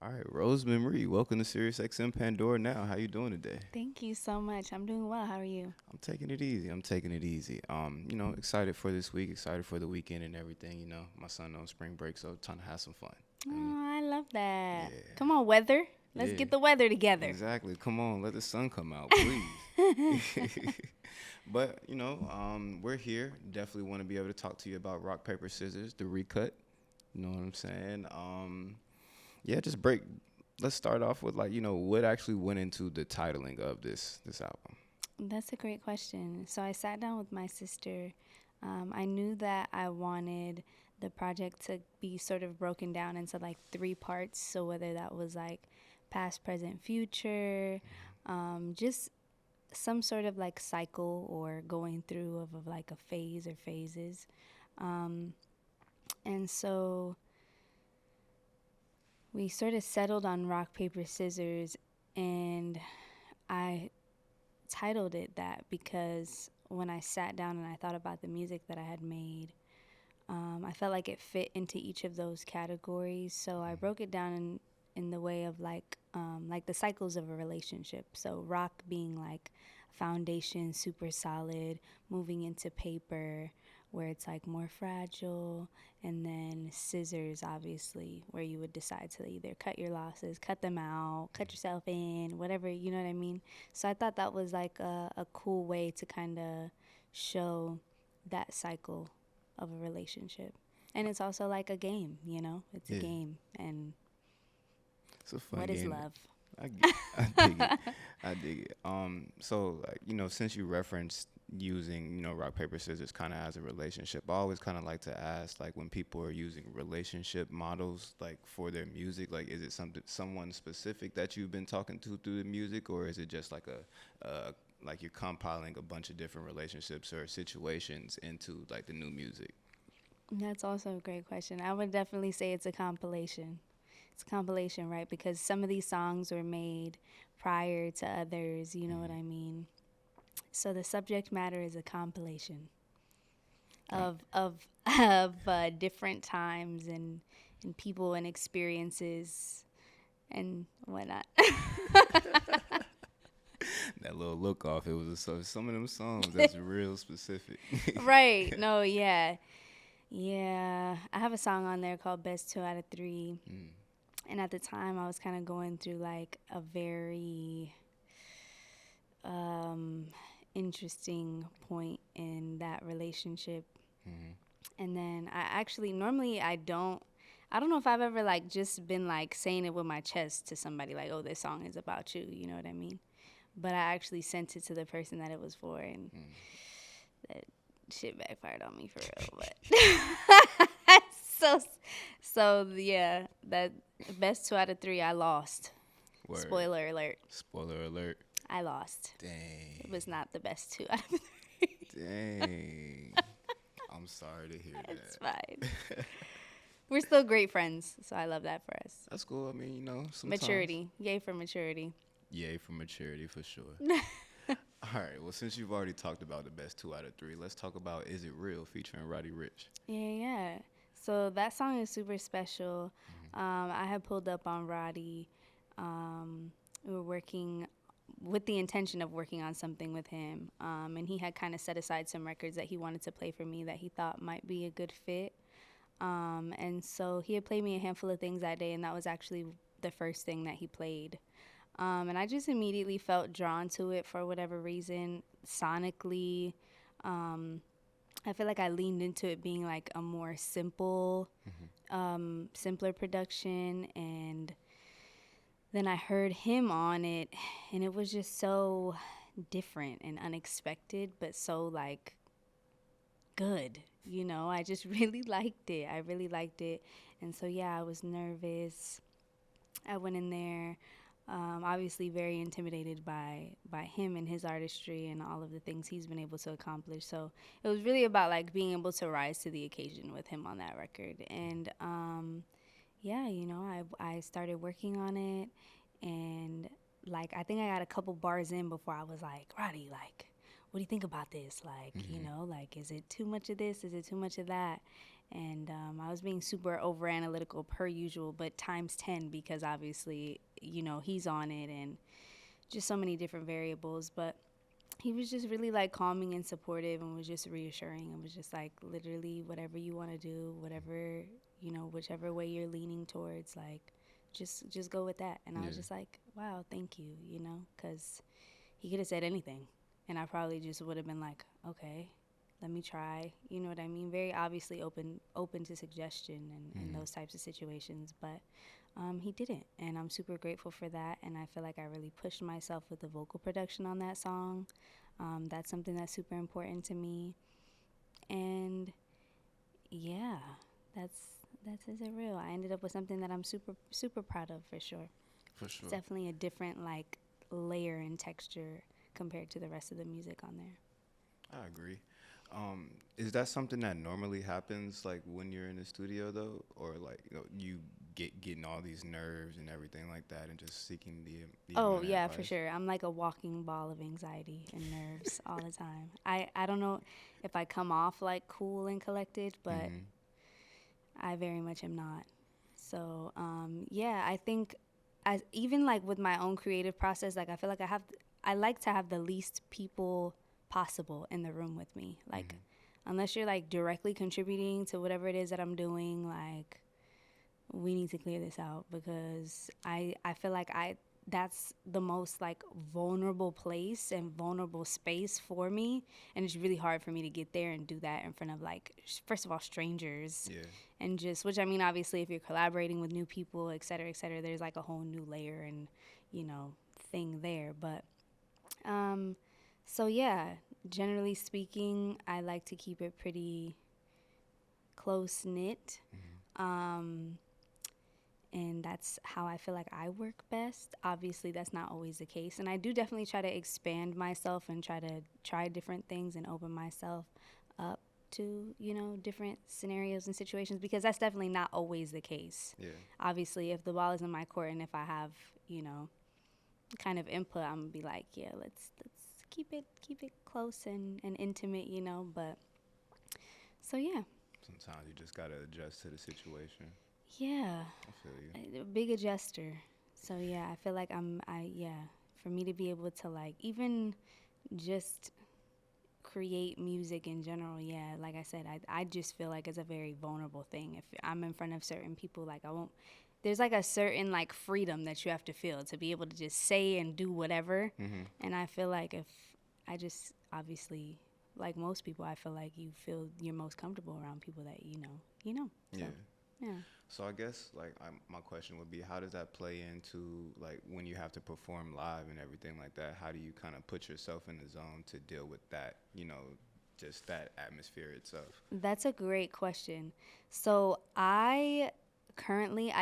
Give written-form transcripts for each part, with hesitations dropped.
All right, Rosemarie, welcome to SiriusXM Pandora Now. How you doing today? Thank you so much. I'm doing well. How are you? I'm taking it easy. I'm taking it easy. Excited for this week, excited for the weekend and everything. My son on spring break, so trying to have some fun. You know what I mean? Oh, I love that. Yeah, Come on, weather. Let's yeah, get the weather together. exactly. Come on, let the sun come out, please. But we're here. Definitely want to be able to talk to you about rock paper scissors, the recut. You know what I'm saying? Yeah, just break. Let's start off with what actually went into the titling of this album. That's a great question. So I sat down with my sister. I knew that I wanted the project to be sort of broken down into like three parts. So whether that was like past, present, future, just some sort of like cycle or going through of like a phase or phases. Um, and so we sort of settled on rock, paper, scissors, and I titled it that because when I sat down and I thought about the music that I had made, I felt like it fit into each of those categories. So I broke it down in the way of like the cycles of a relationship. So rock being like foundation, super solid, moving into paper, where it's like more fragile, and then scissors, obviously, where you would decide to either cut your losses, cut them out, cut yourself in, whatever, you know what I mean? So I thought that was like a cool way to kind of show that cycle of a relationship. And it's also like a game, you know? It's a Yeah, game. And it's a fun what is game. love? I dig it. I dig it. So since you referenced using rock paper scissors kind of as a relationship, I always kind of like to ask like when people are using relationship models like for their music, like is it someone specific that you've been talking to through the music, or is it just like like you're compiling a bunch of different relationships or situations into like the new music? That's also a great question. I would definitely say it's a compilation. It's a compilation, right? Because some of these songs were made prior to others, you know what I mean? So the subject matter is a compilation Um, of of different times and people and experiences and whatnot. that little look off, it was some of them songs that's real specific. Right. No, yeah. Yeah. I have a song on there called Best Two Out of Three. Mm, And at the time, I was kind of going through like a very um, interesting point in that relationship. mm, And then I actually, normally I don't know if I've ever like just been like saying it with my chest to somebody like, oh, this song is about you. You know what I mean? But I actually sent it to the person that it was for, and mm. that shit backfired on me for real. But so so yeah, that best two out of three I lost. Word. Spoiler alert, Spoiler alert. I lost. It Dang. was not the best two out of three. Dang. I'm sorry to hear It's that. fine. We're still great friends, so I love that for us. That's cool. I mean, sometimes. Maturity, yay for maturity. Yay for maturity for sure. All right. Well, since you've already talked about the best two out of three, let's talk about Is It Real featuring Roddy Rich. Yeah. So that song is super special. I had pulled up on Roddy. We were working with the intention of working on something with him. And he had kind of set aside some records that he wanted to play for me that he thought might be a good fit. And so he had played me a handful of things that day, and that was actually the first thing that he played. And I just immediately felt drawn to it for whatever reason. Sonically, I feel like I leaned into it being like a more simpler production. And then I heard him on it, and it was just so different and unexpected, but so like good. You know, I just really liked it. I really liked it. And so, yeah, I was nervous. I went in there, obviously very intimidated by him and his artistry and all of the things he's been able to accomplish. So it was really about like being able to rise to the occasion with him on that record. And yeah, you know, I started working on it, and like I think I got a couple bars in before I was like, Roddy, like, what do you think about this? Like, you Mm-hmm. know, like, is it too much of this? Is it too much of that? And I was being super over analytical per usual, but times 10 because obviously, he's on it and just so many different variables. But he was just really like calming and supportive and was just reassuring. It was just like literally whatever you want to do, whatever, whichever way you're leaning towards, like just go with that. And I was just like, wow, thank you, because he could have said anything. And I probably just would have been like, okay, let me try. You know what I mean? Very obviously open to suggestion and those types of situations. But he didn't. And I'm super grateful for that. And I feel like I really pushed myself with the vocal production on that song. That's something that's super important to me. And yeah, that's is it real. I ended up with something that I'm super, super proud of for sure. For sure. It's definitely a different like layer and texture compared to the rest of the music on there. I agree. Is that something that normally happens like when you're in the studio though, or like you getting all these nerves and everything like that, and just seeking the Oh yeah, advice? for sure. I'm like a walking ball of anxiety and nerves all the time. I don't know if I come off like cool and collected, but I very much am not. So yeah, I think as even like with my own creative process, like I feel like I like to have the least people possible in the room with me. Like unless you're like directly contributing to whatever it is that I'm doing, like we need to clear this out because I feel like that's the most like vulnerable place and vulnerable space for me, and it's really hard for me to get there and do that in front of like first of all strangers, and just which I mean obviously if you're collaborating with new people, et cetera, there's like a whole new layer and thing there. But so yeah, generally speaking, I like to keep it pretty close knit. And that's how I feel like I work best. Obviously, that's not always the case. And I do definitely try to expand myself and try different things and open myself up to, different scenarios and situations, because that's definitely not always the case. Yeah. Obviously, if the ball is in my court and if I have, kind of input, I'm going to be like, yeah, let's keep it close and intimate, But so, yeah. Sometimes you just got to adjust to the situation. Yeah, I feel you. a big adjuster. So yeah, I feel like for me to be able to like even just create music in general, yeah, like I said, I just feel like it's a very vulnerable thing. If I'm in front of certain people, like there's like a certain like freedom that you have to feel to be able to just say and do whatever. And I feel like if I just obviously, like most people, I feel like you feel you're most comfortable around people that you know. So, yeah. So I guess like my question would be, how does that play into like when you have to perform live and everything like that? How do you kind of put yourself in the zone to deal with that, just that atmosphere itself? That's a great question. So I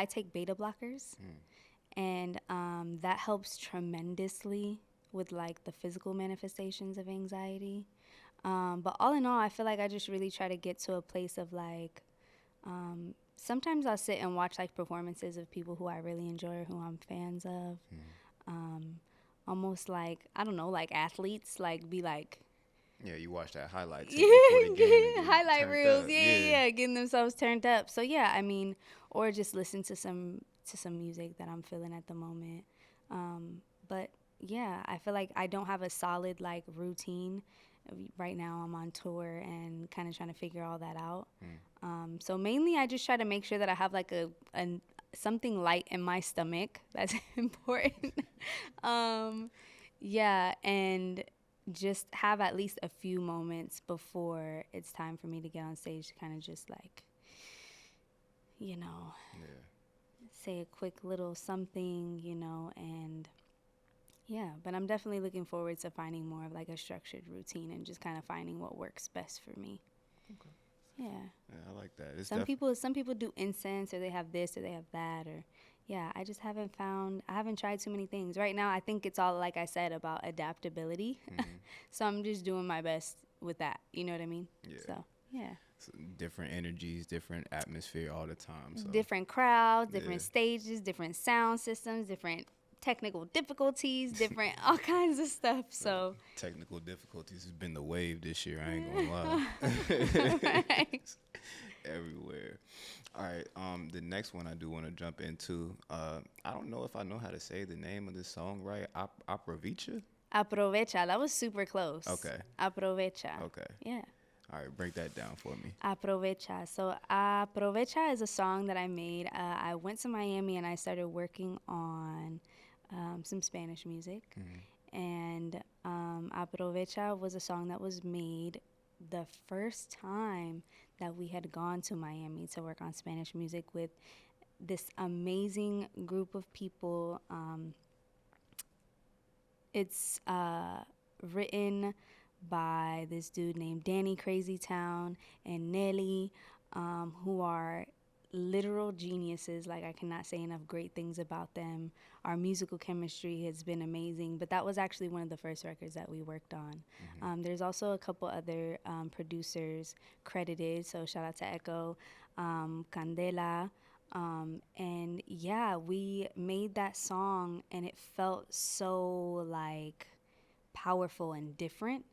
take beta blockers, and that helps tremendously with like the physical manifestations of anxiety. But all in all, I feel like I just really try to get to a place of like, sometimes I'll sit and watch like performances of people who I really enjoy or who I'm fans of. Almost like, I don't know, like athletes, like be like, yeah, you watch that highlight tape before the game. Highlight reels, yeah, getting themselves turned up. So yeah, I mean, or just listen to some music that I'm feeling at the moment. But yeah, I feel like I don't have a solid like routine. Right now I'm on tour and kind of trying to figure all that out. So mainly I just try to make sure that I have like a something light in my stomach. That's important. Yeah, and just have at least a few moments before it's time for me to get on stage to kind of just like, say a quick little something, and yeah, but I'm definitely looking forward to finding more of like a structured routine and just kind of finding what works best for me. Okay. Yeah. Yeah, I like that. It's some people do incense, or they have this or they have that, or yeah, I just haven't tried too many things. Right now I think it's all, like I said, about adaptability. So I'm just doing my best with that. You know what I mean? Yeah. So, yeah. So different energies, different atmosphere all the time. So. Different crowds, different stages, different sound systems, different technical difficulties, different all kinds of stuff. So technical difficulties has been the wave this year. I ain't gonna lie. Right. everywhere. All right. The next one I do want to jump into. I don't know if I know how to say the name of this song right. Aprovecha. Aprovecha. That was super close. Okay. Aprovecha. Okay. Yeah. All right. Break that down for me. Aprovecha. So Aprovecha is a song that I made. I went to Miami and I started working on some Spanish music. And Aprovecha was a song that was made the first time that we had gone to Miami to work on Spanish music with this amazing group of people. It's written by this dude named Danny Crazy Town and Nelly, who are literal geniuses. Like, I cannot say enough great things about them. Our musical chemistry has been amazing, but that was actually one of the first records that we worked on. There's also a couple other producers credited, so shout out to Echo, Candela, and yeah, we made that song and it felt so like powerful and different.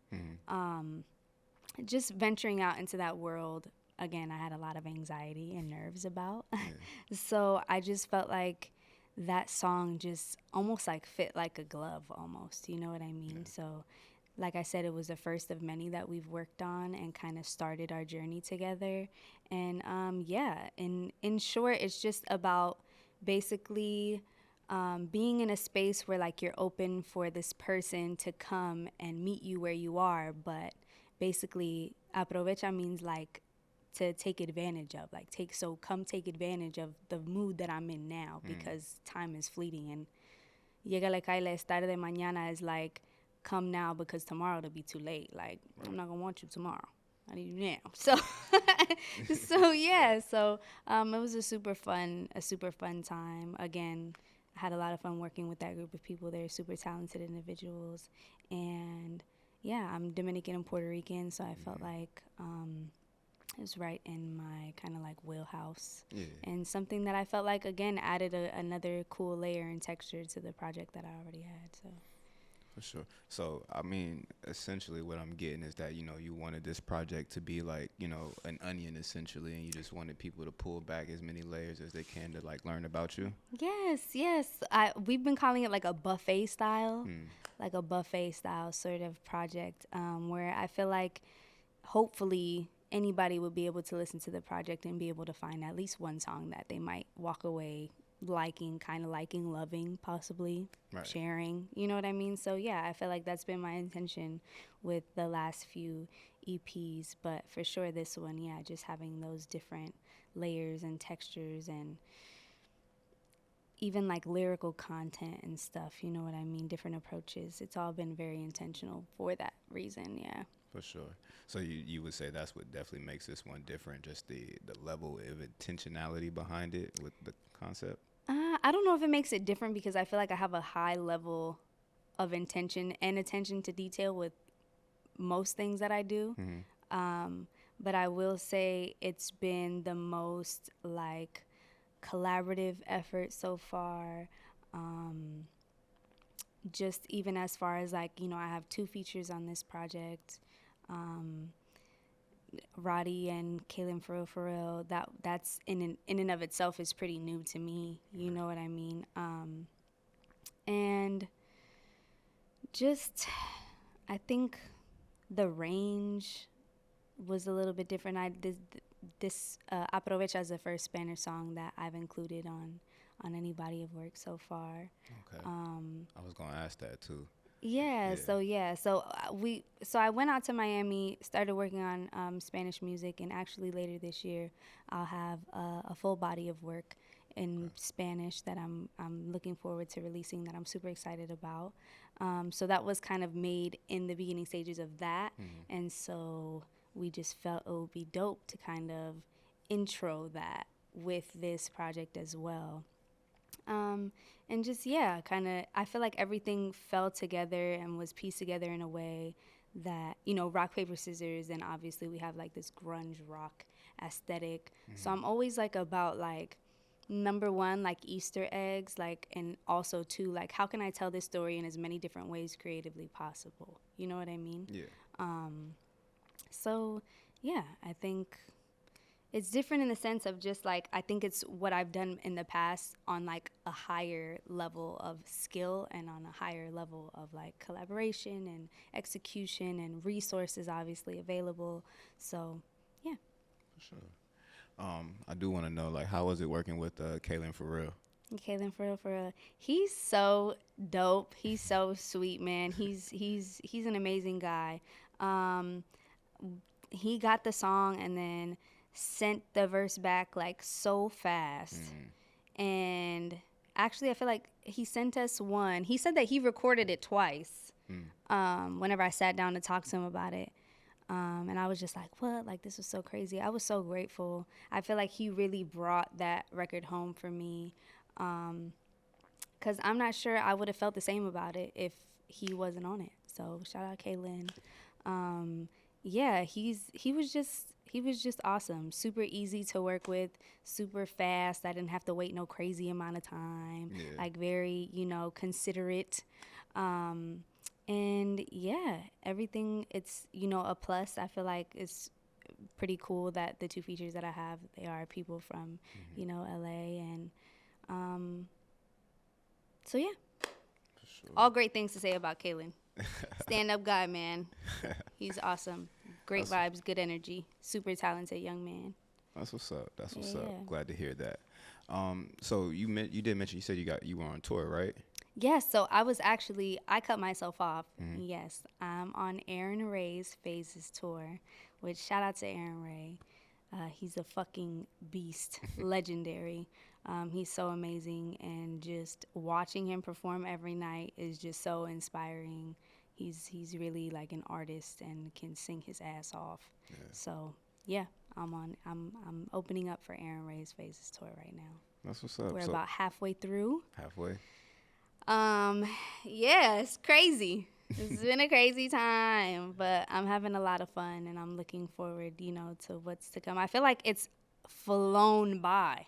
Just venturing out into that world, again, I had a lot of anxiety and nerves about. So I just felt like that song just almost like fit like a glove almost, you know what I mean? So like I said, it was the first of many that we've worked on and kind of started our journey together. And in short, it's just about basically being in a space where like you're open for this person to come and meet you where you are, but basically aprovecha means like to take advantage of, like come take advantage of the mood that I'm in now, because time is fleeting, and llega la calle es tarde de mañana is like come now because tomorrow it'll be too late. Like, I'm not gonna want you tomorrow, I need you now. So it was a super fun time. Again, I had a lot of fun working with that group of people. They're super talented individuals, and yeah, I'm Dominican and Puerto Rican, so I felt like it was right in my kind of like wheelhouse, and something that I felt like again added another cool layer and texture to the project that I already had. So For sure. So, I mean, essentially what I'm getting is that, you wanted this project to be like, an onion essentially, and you just wanted people to pull back as many layers as they can to like learn about you. Yes. We've been calling it like a buffet style, sort of project, where I feel like hopefully anybody would be able to listen to the project and be able to find at least one song that they might walk away liking, loving, possibly sharing, you know what I mean? So yeah, I feel like that's been my intention with the last few EPs, but for sure this one, yeah, just having those different layers and textures and even like lyrical content and stuff, you know what I mean? Different approaches. It's all been very intentional for that reason, yeah. For sure. So you would say that's what definitely makes this one different, just the level of intentionality behind it with the concept? I don't know if it makes it different because I feel like I have a high level of intention and attention to detail with most things that I do. But I will say it's been the most like collaborative effort so far. Just even as far as like, I have 2 features on this project. Roddy and Kaylin for real, that's in and of itself is pretty new to me, you know what I mean? And just, I think the range was a little bit different. This Aprovecha is the first Spanish song that I've included on any body of work so far. Okay. I was gonna ask that too. So I went out to Miami, started working on Spanish music, and actually later this year I'll have a full body of work in Spanish that I'm looking forward to releasing, that I'm super excited about. So that was kind of made in the beginning stages of that, and so we just felt it would be dope to kind of intro that with this project as well. And just, I feel like everything fell together and was pieced together in a way that, rock, paper, scissors, and obviously we have like this grunge rock aesthetic. So I'm always like about like, number one, like Easter eggs, like, and also two, like, how can I tell this story in as many different ways creatively possible? You know what I mean? Yeah. So, yeah, I think It's different in the sense of just like, I think it's what I've done in the past on like a higher level of skill and on a higher level of like collaboration and execution and resources obviously available. So yeah. For sure. I do want to know, like, how was it working with Kaylin for real? Kaylin, for real, he's so dope. He's so sweet, man. He's an amazing guy. Um, he got the song and then sent the verse back like so fast. And actually, I feel like he sent us one. He said that he recorded it twice. Whenever I sat down to talk to him about it. And I was just like, what? Like, this was so crazy. I was so grateful. I feel like he really brought that record home for me. Because I'm not sure I would have felt the same about it if he wasn't on it. So shout out Kaylin. Yeah, he was just awesome. Super easy to work with, super fast. I didn't have to wait no crazy amount of time. Yeah. Like very, considerate. And yeah, everything, it's, a plus. I feel like it's pretty cool that the two features that I have, they are people from, LA. And so yeah, For sure. all great things to say about Kaylin. Stand-up guy, man. He's awesome. Great vibes, good energy. Super talented young man. That's what's up. That's what's Yeah. up. Glad to hear that. So you did mention, you said you were on tour, right? Yes, so I cut myself off. Yes, I'm on Aaron Ray's Phases tour, which shout out to Aaron Ray. He's a fucking beast, legendary. He's so amazing, and just watching him perform every night is just so inspiring. He's really like an artist and can sing his ass off. Yeah. So yeah, I'm opening up for Aaron Ray's Phases tour right now. That's what's up. We're about halfway through. Halfway. Yeah, it's crazy. It's been a crazy time, but I'm having a lot of fun, and I'm looking forward, to what's to come. I feel like it's flown by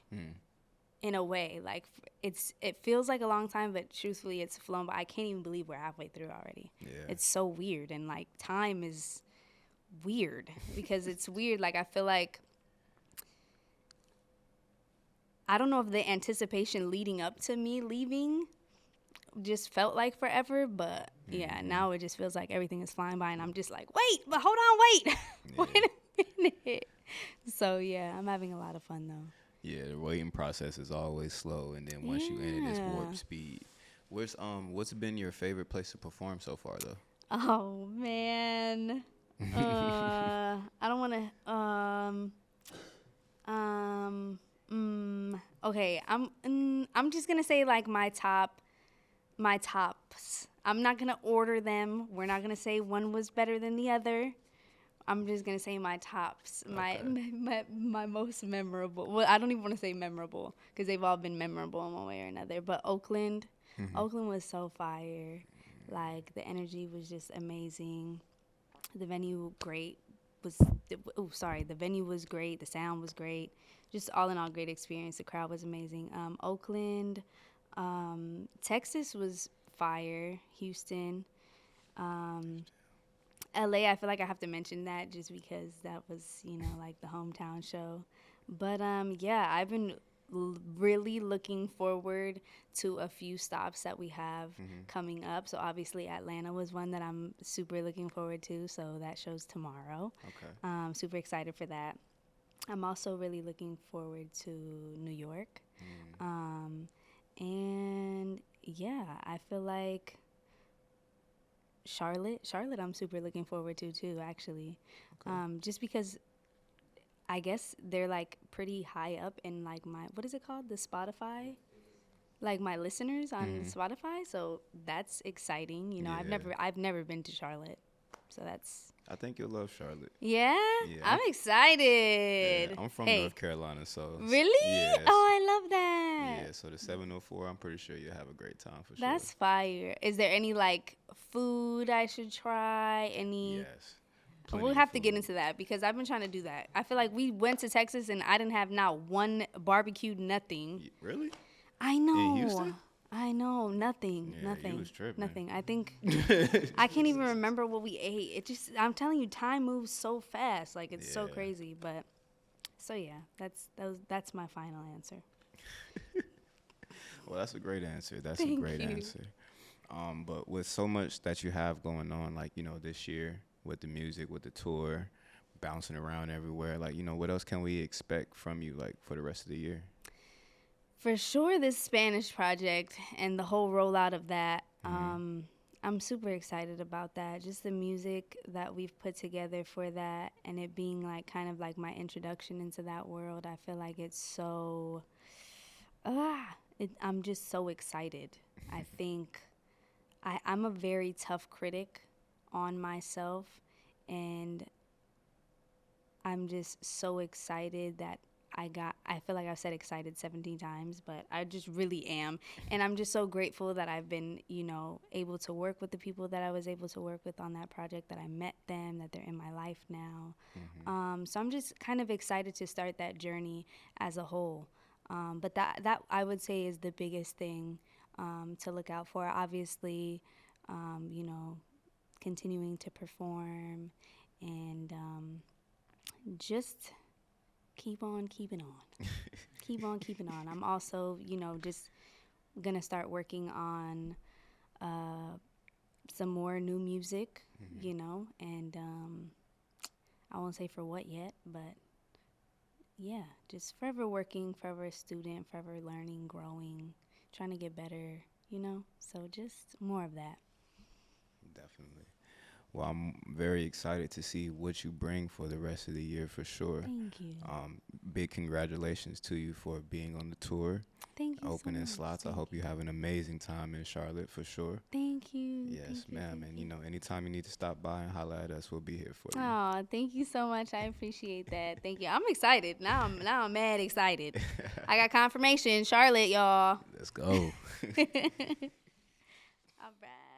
in a way. Like it feels like a long time, but truthfully, it's flown by. I can't even believe we're halfway through already. Yeah. It's so weird, and like time is weird because it's weird. Like I feel like I don't know if the anticipation leading up to me leaving just felt like forever, but yeah, now it just feels like everything is flying by, and I'm just like, wait, but hold on, wait. Wait a minute. So yeah, I'm having a lot of fun though. Yeah, the waiting process is always slow, and then once you enter this warp speed. What's been your favorite place to perform so far though? Oh man. I don't want to okay, I'm just going to say like my tops. I'm not going to order them. We're not going to say one was better than the other. I'm just going to say my tops. Okay. My most memorable. Well, I don't even want to say memorable because they've all been memorable in one way or another. But Oakland was so fire. Like, the energy was just amazing. The venue the venue was great. The sound was great. Just all in all, great experience. The crowd was amazing. Oakland, Texas was fire. Houston, LA, I feel like I have to mention that just because that was, like the hometown show. But yeah, I've been really looking forward to a few stops that we have coming up. So obviously Atlanta was one that I'm super looking forward to. So that show's tomorrow. Okay. Super excited for that. I'm also really looking forward to New York. And yeah, I feel like Charlotte I'm super looking forward to too, actually. Okay. Just because I guess they're like pretty high up in like what is it called? The Spotify? Like my listeners on Spotify. So that's exciting. Yeah. I've never been to Charlotte. So that's. I think you'll love Charlotte. Yeah? I'm excited. Yeah, I'm from North Carolina, so. Really? Yes. Oh, I love that. Yeah, so the 704, I'm pretty sure you'll have a great time for sure. That's fire. Is there any like food I should try? Any? Yes. We'll have to get into that because I've been trying to do that. I feel like we went to Texas and I didn't have not one barbecue, nothing. Really? I know. In Houston? I know. Nothing. Yeah, nothing. You was tripping. Nothing. I think I can't even remember what we ate. I'm telling you, time moves so fast. Like it's so crazy. But So yeah, that's my final answer. Well, that's a great answer. That's a Thank great you. answer. But with so much that you have going on, like, this year with the music, with the tour, bouncing around everywhere, like, what else can we expect from you, like, for the rest of the year? For sure, this Spanish project and the whole rollout of that. Hmm. I'm super excited about that. Just the music that we've put together for that, and it being like kind of like my introduction into that world. I feel like it's so. I'm just so excited. I think I'm a very tough critic on myself, and I'm just so excited that I feel like I've said excited 17 times, but I just really am. And I'm just so grateful that I've been, able to work with the people that I was able to work with on that project, that I met them, that they're in my life now. Hmm. So I'm just kind of excited to start that journey as a whole. But that I would say is the biggest thing to look out for. Obviously, um, you know, continuing to perform and just keep on keeping on. Keep on keeping on. I'm also, just gonna start working on uh, some more new music, Hmm. and I won't say for what yet, but yeah, just forever working, forever a student, forever learning, growing, trying to get better, So just more of that. Definitely. Well, I'm very excited to see what you bring for the rest of the year for sure. Thank you. Big congratulations to you for being on the tour, Thank you so opening much. slots. I Thank hope you. you have an amazing time in Charlotte for sure. Thank you. Yes, Thank you. ma'am. Thank And you. anytime you need to stop by and holler at us, we'll be here for you. Oh, thank you so much. I appreciate that. Thank you. I'm excited. Now I'm mad excited. I got confirmation. Charlotte, y'all. Let's go. All right.